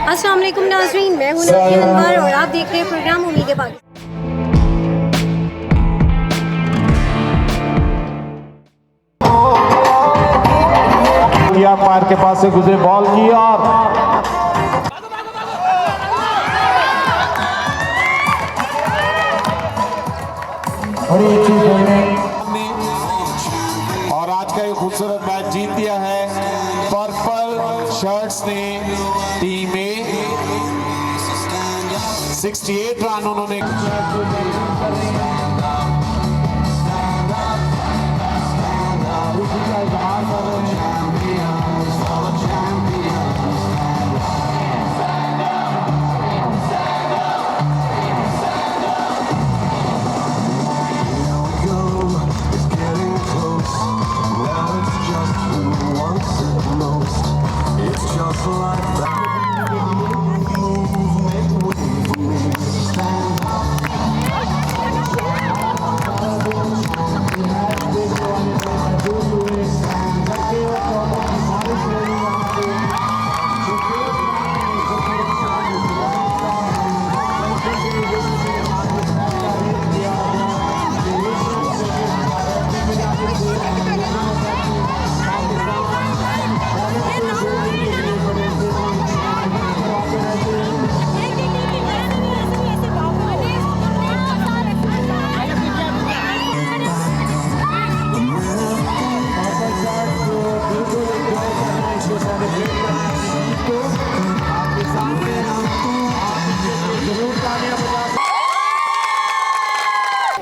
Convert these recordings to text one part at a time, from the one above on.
अस्सलाम वालेकुम नाज़रीन, मैं हूं नज़रिया अनवर और आप देख रहे हैं प्रोग्राम उम्मीद पाकिस्तान। पैर के पास से गुजरे बॉल की और बड़ी अच्छी और आज का ये खूबसूरत मैच जीत दिया है पर्पल शर्ट्स ने। टीम ए 68 रन उन्होंने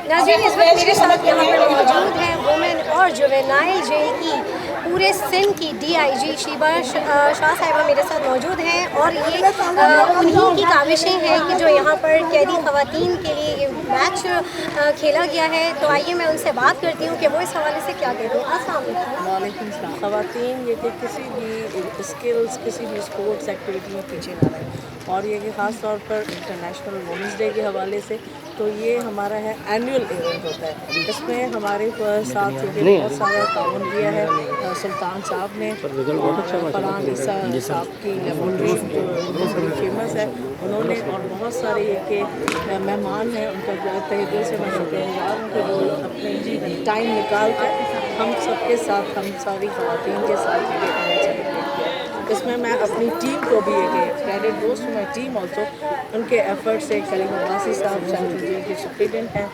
नाज़रीन, इस वक्त मेरे साथ यहाँ पर मौजूद है वुमेन और जुवेनाइल जेल की पूरे सिंध की DIG शीबा शाह साहिबा मेरे साथ मौजूद हैं और ये उन्हीं की काविशें हैं कि जो यहाँ पर कैदी ख़वातीन के लिए ये मैच खेला गया है। तो आइए मैं उनसे बात करती हूँ कि वो इस हवाले से क्या कहते हैं। अस्सलाम वालेकुम। ख़वातीन ये कि किसी भी स्किल्स किसी भी स्पोर्ट्स एक्टिविटी में पीछे ना रहें और ये कि ख़ास तौर पर इंटरनेशनल वुमेंस डे के हवाले से तो ये हमारा है एनुअल इवेंट होता है। इसमें हमारे साथ बहुत सारा ताउन दिया है सुल्तान साहब ने, फरहान ईसा साहब की लेबोरेटरी जो बड़ी फेमस है उन्होंने, और बहुत सारे ये के मेहमान हैं उनका तहे दिल से मैं शुक्रगुजार हूँ कि वो अपने टाइम निकाल कर हम सबके साथ हम सारी ख़वातीन के साथ ये आना चाहिए। इसमें मैं अपनी टीम को भी एक क्रेडिट दोस्त हूँ, मैं टीम ऑल्सो उनके एफर्ट से कलीम अब्बासी साहब सेंट्रल जेल के सुप्रिटेंडेंट हैं,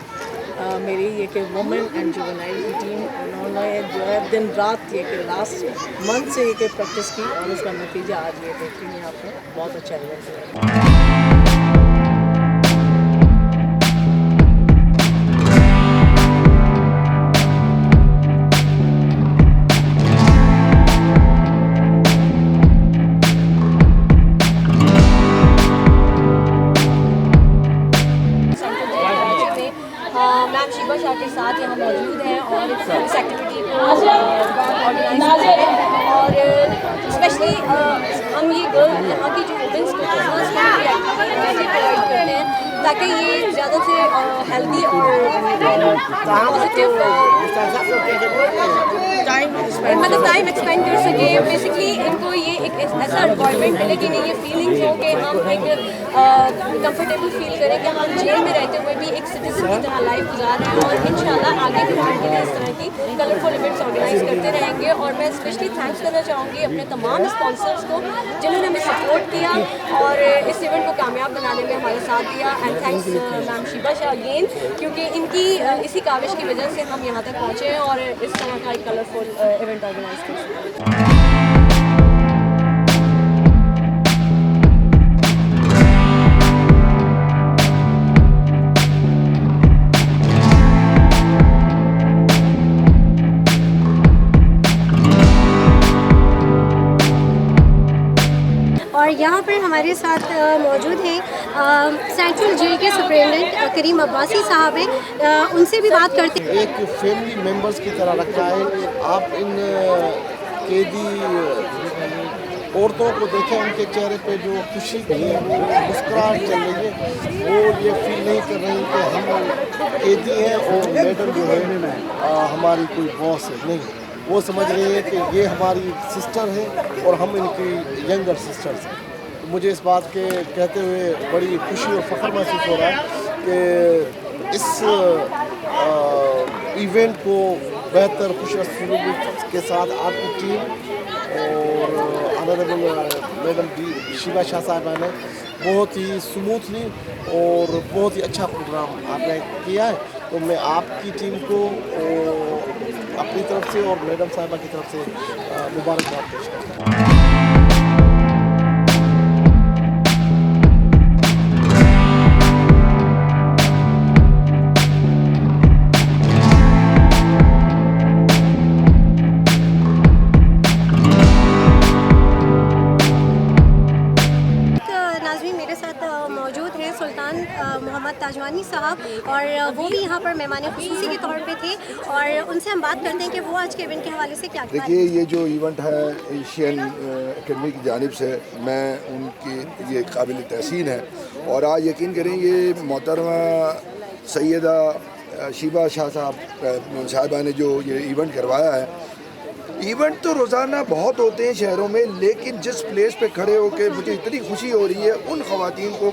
मेरी ये कि वुमेन एंड जुवेनाइल की टीम उन्होंने जो है दिन रात ये कि लास्ट मंथ से ये कि प्रैक्टिस की और उसका नतीजा आज ये देखती हैं आपने बहुत अच्छा रिजल्ट है। मैम शीबा शाह के साथ यहाँ मौजूद हैं और इस एक्टिविटी को ऑर्गेनाइज कर रहे हैं और स्पेशली हम ये गर्ल यहाँ की जो वुमेंस को एक्टिविटी प्रोवाइड करते हैं ताकि ये ज़्यादा से हेल्दी और पॉजिटिव टाइम एक्सपेंड कर सके। बेसिकली इनको ये एक ऐसा एनवायरनमेंट मिले कि नहीं ये फीलिंग्स हो कि हम एक कंफर्टेबल फील करें कि हम जेल में रहते हुए भी एक सिटीजन की तरह लाइफ गुजार रहे हैं और इंशाल्लाह आगे भी कंटिन्यू इस तरह की कलरफुल इवेंट्स ऑर्गेनाइज करते रहेंगे। और मैं स्पेशली थैंक्स करना चाहूँगी अपने तमाम स्पॉन्सर्स को जिन्होंने हमें सपोर्ट किया और इस इवेंट को कामयाब बनाने में हमारा साथ दिया। And thanks ma'am Sheeba Shah again, क्योंकि इनकी इसी काविश की वजह से हम यहाँ तक पहुँचे हैं और इस तरह का एक कलरफुल इवेंट ऑर्गेनाइज कर सकते हैं। और यहाँ पर हमारे साथ मौजूद हैं सेंट्रल जेल के सुप्रिटेंडेंट करीम अब्बासी साहब हैं, उनसे भी बात करते हैं। एक फैमिली मेंबर्स की तरह रखा है। आप इन कैदी औरतों को देखें, उनके चेहरे पे जो खुशी की वो मुस्कुराहट चल रही है, वो ये फील नहीं कर रही कि हम कैदी हैं और मैडम जो है हमारी कोई बॉस है। नहीं, वो समझ रहे हैं कि ये हमारी सिस्टर है और हम इनकी यंगर सिस्टर्स हैं। मुझे इस बात के कहते हुए बड़ी खुशी और फ़ख्र महसूस हो रहा है कि इस इवेंट को बेहतर खुशरसूली के साथ आपकी टीम और ऑनरेबल मैडम शीबा शाह साहिबा ने बहुत ही स्मूथली और बहुत ही अच्छा प्रोग्राम आपने किया है। तो मैं आपकी टीम को अपनी तरफ से और मैडम साहिबा की तरफ से मुबारकबाद पेश करता हूँ। मेरे साथ मौजूद हैं सुल्तान मोहम्मद ताजवानी साहब और वो भी यहाँ पर मेहमान खुसूसी के तौर पे थे और उनसे हम बात करते हैं कि वो आज के इवेंट के हवाले से क्या देखिए, ये जो इवेंट है एशियन एकेडमी की जानिब से, मैं उनकी ये काबिल तहसीन है। और आज यकीन करें, ये मोहतरमा सैयदा शीबा शाह साहिबा ने जो ये इवेंट करवाया है। इवेंट तो रोज़ाना बहुत होते हैं शहरों में, लेकिन जिस प्लेस पे खड़े होकर मुझे इतनी खुशी हो रही है उन ख़वातीन को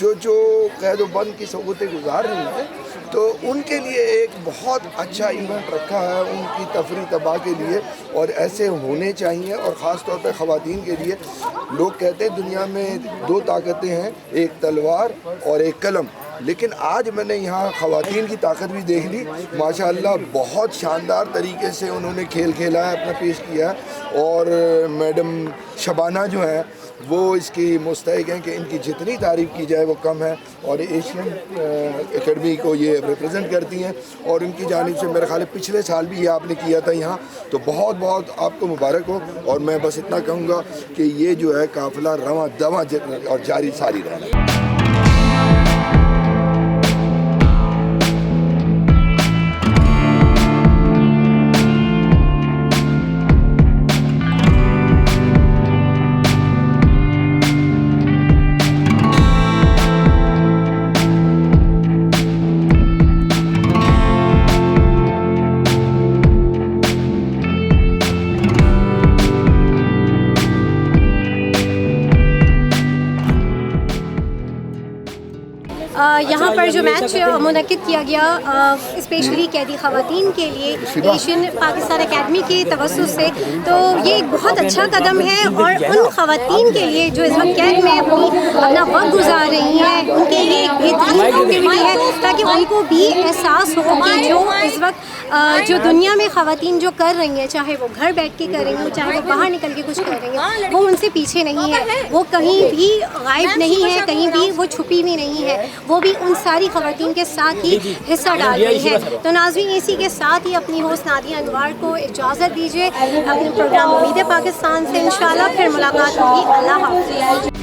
जो कैद बंद की सहूलतें गुजार रही हैं, तो उनके लिए एक बहुत अच्छा इवेंट रखा है उनकी तफरी तबाह के लिए, और ऐसे होने चाहिए। और ख़ास तौर पे ख़वातीन के लिए, लोग कहते हैं दुनिया में दो ताकतें हैं, एक तलवार और एक कलम, लेकिन आज मैंने यहाँ ख़वातीन की ताकत भी देख ली। माशाअल्लाह बहुत शानदार तरीके से उन्होंने खेल खेला है, अपना पेश किया है। और मैडम शबाना जो है वो इसकी मुस्तहिक हैं कि इनकी जितनी तारीफ़ की जाए वो कम है, और एशियन एकेडमी को ये रिप्रेजेंट करती हैं। और इनकी जानिब से मेरे ख्याल पिछले साल भी ये आपने किया था यहाँ, तो बहुत बहुत आपको मुबारक हो। और मैं बस इतना कहूँगा कि ये जो है काफ़िला रवां दवां और जारी सारी रहना। यहाँ पर जो मैच मुनक्किद किया गया स्पेशली कैदी ख़वातीन के लिए एशियन पाकिस्तान एकेडमी की तवज्जुह से, तो ये एक बहुत अच्छा कदम है। और उन ख़वातीन के लिए जो इस वक्त कैद में अपना वक्त गुजार रही हैं, उनके लिए एक बेहतरीन एक्टिविटी है, ताकि उनको भी एहसास हो कि जो इस वक्त जो दुनिया में ख़वातीन जो कर रही हैं, चाहे वो घर बैठ के कर रही हैं, चाहे वो बाहर निकल के कुछ कर रही हैं, वो उनसे पीछे नहीं है, वो कहीं भी गायब नहीं है, कहीं भी वो छुपी भी नहीं है, वो भी उन सारी ख़वातीन के साथ ही हिस्सा डाल रही है। तो नाज़रीन, इसी के साथ ही अपनी होस्ट नादिया अनवार को इजाज़त दीजिए। अपने प्रोग्राम उम्मीद है पाकिस्तान से इंशाल्लाह फिर मुलाकात होगी। अल्लाह हाफ़िज़।